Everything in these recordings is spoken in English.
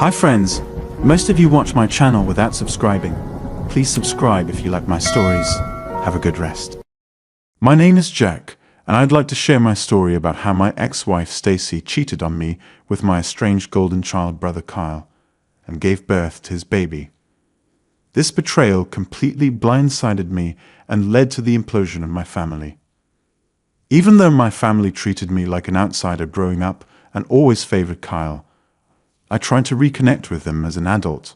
Hi friends, most of you watch my channel without subscribing. Please subscribe if you like my stories. Have a good rest. My name is Jack, and I'd like to share my story about how my ex-wife Stacy cheated on me with my estranged golden child brother Kyle, and gave birth to his baby. This betrayal completely blindsided me and led to the implosion of my family. Even though my family treated me like an outsider growing up and always favored Kyle, I tried to reconnect with them as an adult.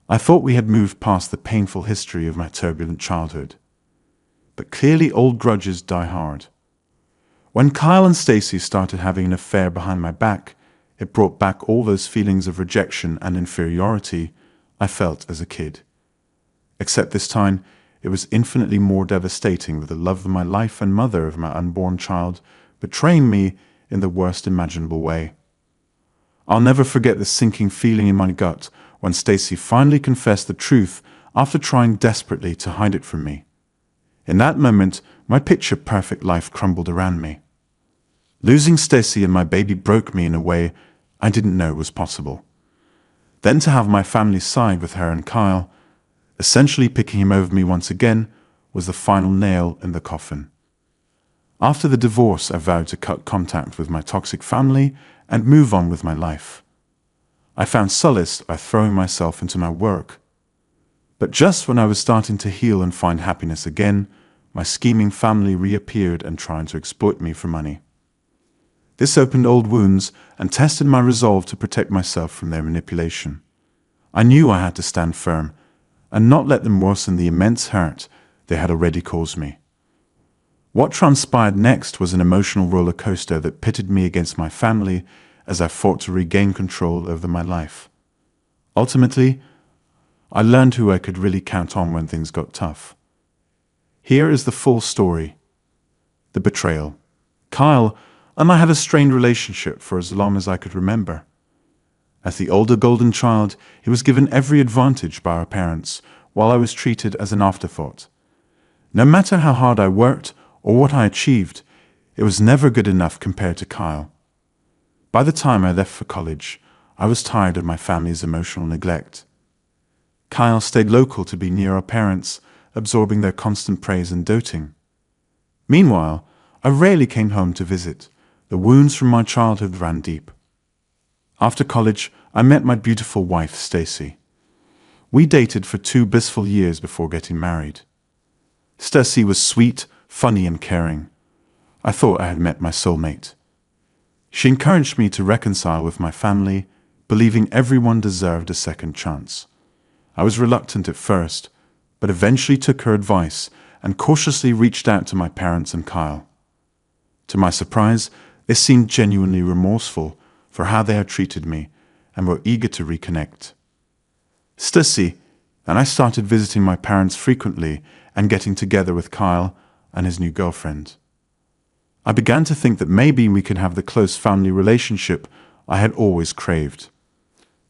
I thought we had moved past the painful history of my turbulent childhood. But clearly old grudges die hard. When Kyle and Stacy started having an affair behind my back, it brought back all those feelings of rejection and inferiority I felt as a kid. Except this time, it was infinitely more devastating with the love of my life and mother of my unborn child betraying me in the worst imaginable way. I'll never forget the sinking feeling in my gut when Stacy finally confessed the truth after trying desperately to hide it from me. In that moment, my picture-perfect life crumbled around me. Losing Stacy and my baby broke me in a way I didn't know was possible. Then to have my family side with her and Kyle, essentially picking him over me once again, was the final nail in the coffin. After the divorce, I vowed to cut contact with my toxic family and move on with my life. I found solace by throwing myself into my work. But just when I was starting to heal and find happiness again, my scheming family reappeared and tried to exploit me for money. This opened old wounds and tested my resolve to protect myself from their manipulation. I knew I had to stand firm and not let them worsen the immense hurt they had already caused me. What transpired next was an emotional roller coaster that pitted me against my family as I fought to regain control over my life. Ultimately, I learned who I could really count on when things got tough. Here is the full story. The betrayal. Kyle and I had a strained relationship for as long as I could remember. As the older golden child, he was given every advantage by our parents, while I was treated as an afterthought. No matter how hard I worked or what I achieved, it was never good enough compared to Kyle. By the time I left for college, I was tired of my family's emotional neglect. Kyle stayed local to be near our parents, absorbing their constant praise and doting. Meanwhile, I rarely came home to visit. The wounds from my childhood ran deep. After college, I met my beautiful wife, Stacy. We dated for 2 blissful years before getting married. Stacy was sweet, funny, and caring. I thought I had met my soulmate. She encouraged me to reconcile with my family, believing everyone deserved a second chance. I was reluctant at first, but eventually took her advice and cautiously reached out to my parents and Kyle. To my surprise, they seemed genuinely remorseful for how they had treated me and were eager to reconnect. Stacy and I started visiting my parents frequently and getting together with Kyle and his new girlfriend. I began to think that maybe we could have the close family relationship I had always craved.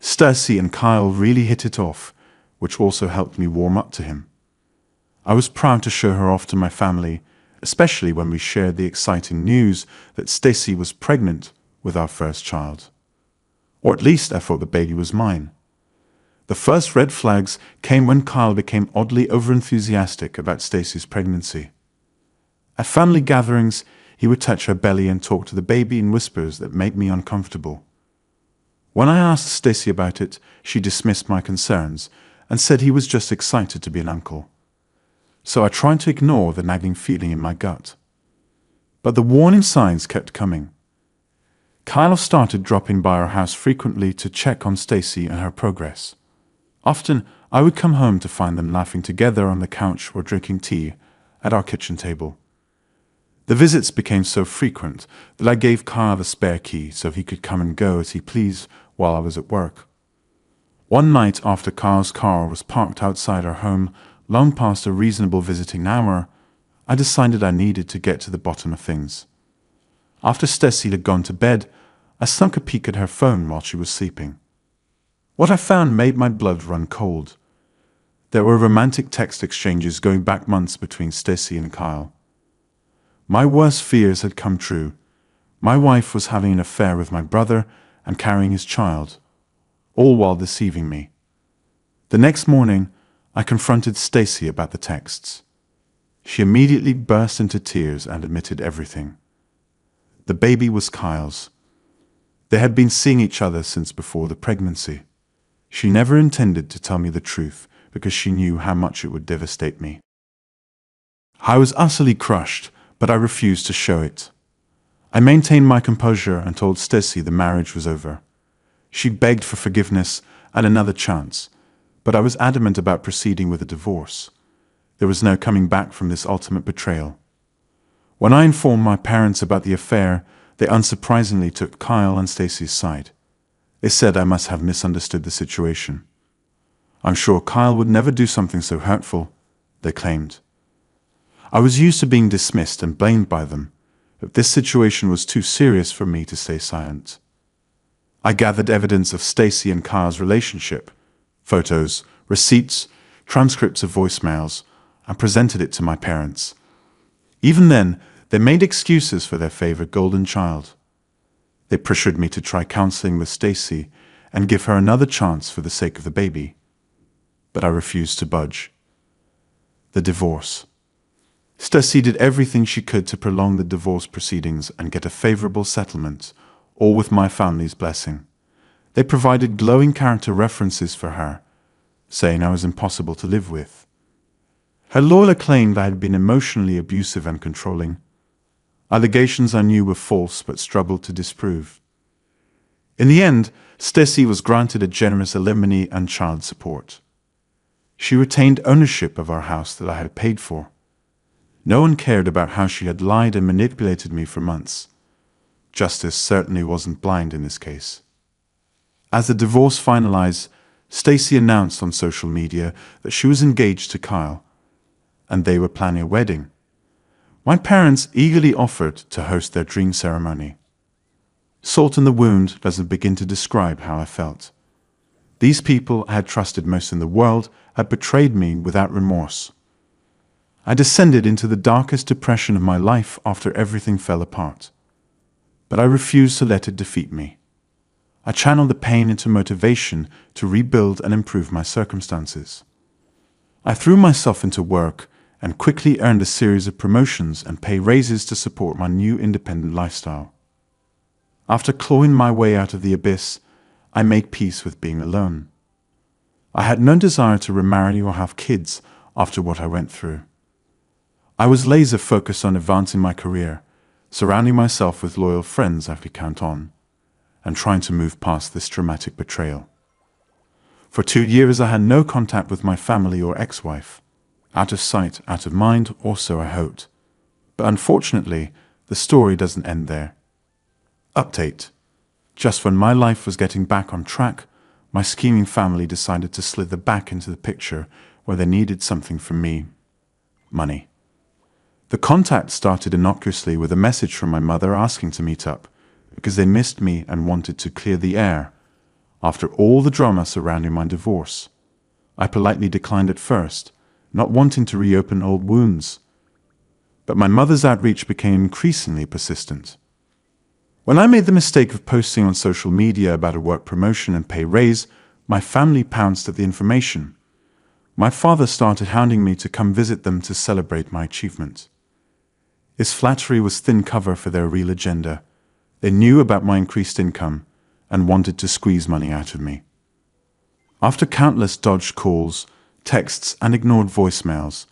Stacy and Kyle really hit it off, which also helped me warm up to him. I was proud to show her off to my family, especially when we shared the exciting news that Stacy was pregnant with our first child. Or at least I thought the baby was mine. The first red flags came when Kyle became oddly overenthusiastic about Stacy's pregnancy. At family gatherings, he would touch her belly and talk to the baby in whispers that made me uncomfortable. When I asked Stacy about it, she dismissed my concerns and said he was just excited to be an uncle. So I tried to ignore the nagging feeling in my gut. But the warning signs kept coming. Kyle started dropping by our house frequently to check on Stacy and her progress. Often, I would come home to find them laughing together on the couch or drinking tea at our kitchen table. The visits became so frequent that I gave Kyle the spare key so he could come and go as he pleased while I was at work. One night after Kyle's car was parked outside our home, long past a reasonable visiting hour, I decided I needed to get to the bottom of things. After Stacy had gone to bed, I sunk a peek at her phone while she was sleeping. What I found made my blood run cold. There were romantic text exchanges going back months between Stacy and Kyle. My worst fears had come true. My wife was having an affair with my brother and carrying his child. all while deceiving me. The next morning, I confronted Stacy about the texts. She immediately burst into tears and admitted everything. The baby was Kyle's. They had been seeing each other since before the pregnancy. She never intended to tell me the truth because she knew how much it would devastate me. I was utterly crushed, but I refused to show it. I maintained my composure and told Stacy the marriage was over. She begged for forgiveness and another chance, but I was adamant about proceeding with a divorce. There was no coming back from this ultimate betrayal. When I informed my parents about the affair, they unsurprisingly took Kyle and Stacy's side. They said I must have misunderstood the situation. I'm sure Kyle would never do something so hurtful, they claimed. I was used to being dismissed and blamed by them, but this situation was too serious for me to stay silent. I gathered evidence of Stacy and Kyle's relationship, photos, receipts, transcripts of voicemails, and presented it to my parents. Even then, they made excuses for their favorite golden child. They pressured me to try counseling with Stacy and give her another chance for the sake of the baby. But I refused to budge. The divorce. Stacy did everything she could to prolong the divorce proceedings and get a favorable settlement, all with my family's blessing. They provided glowing character references for her, saying I was impossible to live with. Her lawyer claimed I had been emotionally abusive and controlling. Allegations I knew were false but struggled to disprove. In the end, Stacy was granted a generous alimony and child support. She retained ownership of our house that I had paid for. No one cared about how she had lied and manipulated me for months. Justice certainly wasn't blind in this case. As the divorce finalized, Stacy announced on social media that she was engaged to Kyle, and they were planning a wedding. My parents eagerly offered to host their dream ceremony. Salt in the wound doesn't begin to describe how I felt. These people I had trusted most in the world had betrayed me without remorse. I descended into the darkest depression of my life after everything fell apart. But I refused to let it defeat me. I channeled the pain into motivation to rebuild and improve my circumstances. I threw myself into work and quickly earned a series of promotions and pay raises to support my new independent lifestyle. After clawing my way out of the abyss, I made peace with being alone. I had no desire to remarry or have kids after what I went through. I was laser-focused on advancing my career, surrounding myself with loyal friends I could count on, and trying to move past this traumatic betrayal. For 2 years I had no contact with my family or ex-wife. Out of sight, out of mind, or so I hoped. But unfortunately, the story doesn't end there. Update. Just when my life was getting back on track, my scheming family decided to slither back into the picture where they needed something from me. Money. The contact started innocuously with a message from my mother asking to meet up, because they missed me and wanted to clear the air. After all the drama surrounding my divorce, I politely declined at first, not wanting to reopen old wounds. But my mother's outreach became increasingly persistent. When I made the mistake of posting on social media about a work promotion and pay raise, my family pounced at the information. My father started hounding me to come visit them to celebrate my achievement. His flattery was thin cover for their real agenda. They knew about my increased income and wanted to squeeze money out of me. After countless dodged calls, texts, and ignored voicemails,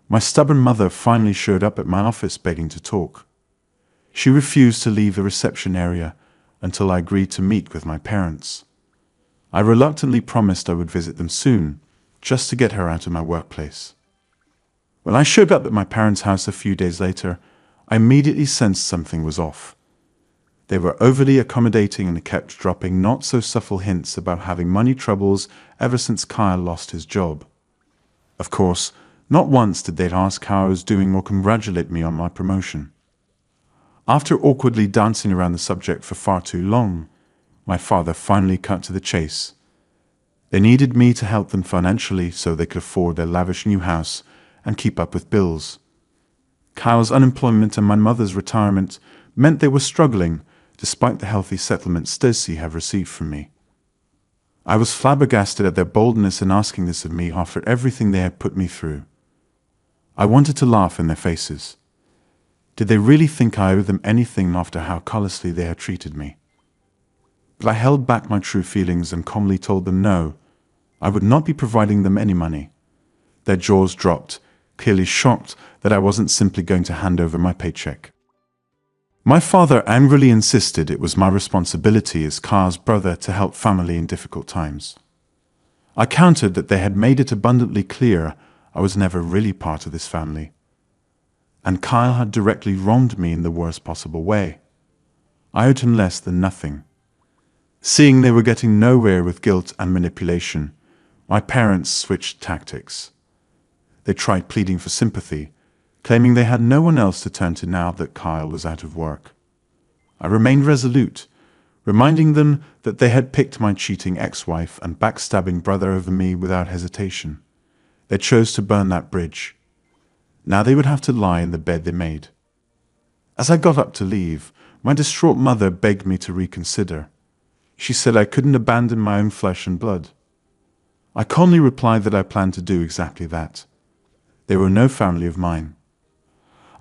my stubborn mother finally showed up at my office begging to talk. She refused to leave the reception area until I agreed to meet with my parents. I reluctantly promised I would visit them soon, just to get her out of my workplace. When I showed up at my parents' house a few days later, I immediately sensed something was off. They were overly accommodating and kept dropping not-so-subtle hints about having money troubles ever since Kyle lost his job. Of course, not once did they ask how I was doing or congratulate me on my promotion. After awkwardly dancing around the subject for far too long, my father finally cut to the chase. They needed me to help them financially so they could afford their lavish new house and keep up with bills. Kyle's unemployment and my mother's retirement meant they were struggling, despite the healthy settlement Stacy had received from me. I was flabbergasted at their boldness in asking this of me after everything they had put me through. I wanted to laugh in their faces. Did they really think I owed them anything after how callously they had treated me? But I held back my true feelings and calmly told them no, I would not be providing them any money. Their jaws dropped, clearly shocked that I wasn't simply going to hand over my paycheck. My father angrily insisted it was my responsibility as Kyle's brother to help family in difficult times. I countered that they had made it abundantly clear I was never really part of this family, and Kyle had directly wronged me in the worst possible way. I owed him less than nothing. Seeing they were getting nowhere with guilt and manipulation, my parents switched tactics. They tried pleading for sympathy, claiming they had no one else to turn to now that Kyle was out of work. I remained resolute, reminding them that they had picked my cheating ex-wife and backstabbing brother over me without hesitation. They chose to burn that bridge. Now they would have to lie in the bed they made. As I got up to leave, my distraught mother begged me to reconsider. She said I couldn't abandon my own flesh and blood. I calmly replied that I planned to do exactly that. They were no family of mine.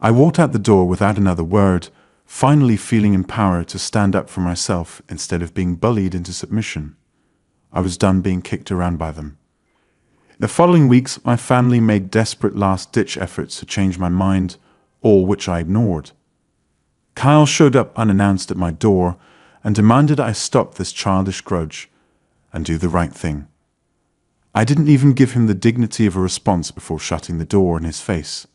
I walked out the door without another word, finally feeling empowered to stand up for myself instead of being bullied into submission. I was done being kicked around by them. In the following weeks, my family made desperate last-ditch efforts to change my mind, all which I ignored. Kyle showed up unannounced at my door and demanded I stop this childish grudge and do the right thing. I didn't even give him the dignity of a response before shutting the door in his face.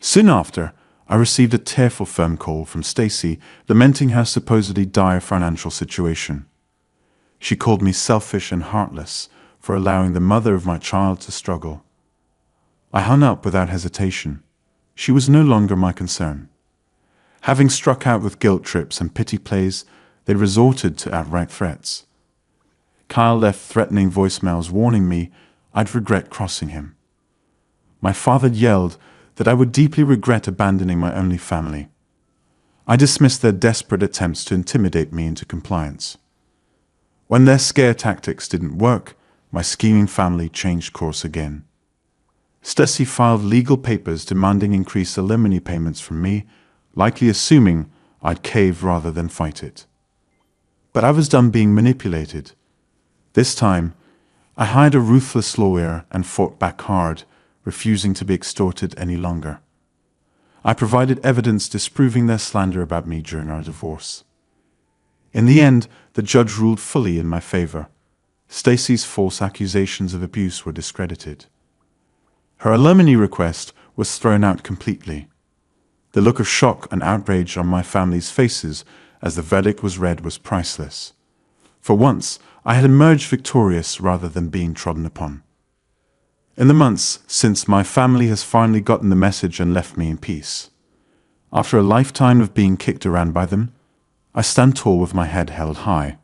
Soon after, I received a tearful phone call from Stacy lamenting her supposedly dire financial situation. She called me selfish and heartless for allowing the mother of my child to struggle. I hung up without hesitation. She was no longer my concern. Having struck out with guilt trips and pity plays, they resorted to outright threats. Kyle left threatening voicemails warning me I'd regret crossing him. My father yelled that I would deeply regret abandoning my only family. I dismissed their desperate attempts to intimidate me into compliance. When their scare tactics didn't work, my scheming family changed course again. Stacy filed legal papers demanding increased alimony payments from me, likely assuming I'd cave rather than fight it. But I was done being manipulated. This time, I hired a ruthless lawyer and fought back hard, refusing to be extorted any longer. I provided evidence disproving their slander about me during our divorce. In the end, the judge ruled fully in my favor. Stacy's false accusations of abuse were discredited. Her alimony request was thrown out completely. The look of shock and outrage on my family's faces as the verdict was read was priceless. For once, I had emerged victorious rather than being trodden upon. In the months since, my family has finally gotten the message and left me in peace. After a lifetime of being kicked around by them, I stand tall with my head held high.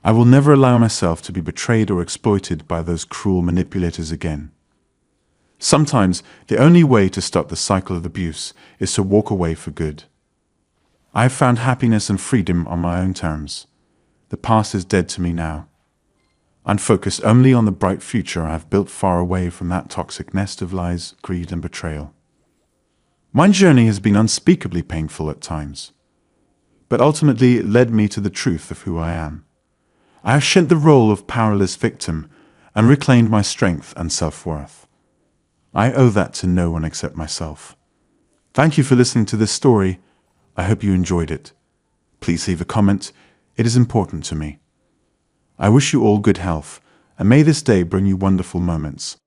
I will never allow myself to be betrayed or exploited by those cruel manipulators again. Sometimes, the only way to stop the cycle of abuse is to walk away for good. I have found happiness and freedom on my own terms. The past is dead to me now. I'm focused only on the bright future I have built far away from that toxic nest of lies, greed, and betrayal. My journey has been unspeakably painful at times, but ultimately it led me to the truth of who I am. I have shed the role of powerless victim and reclaimed my strength and self-worth. I owe that to no one except myself. Thank you for listening to this story. I hope you enjoyed it. Please leave a comment. It is important to me. I wish you all good health, and may this day bring you wonderful moments.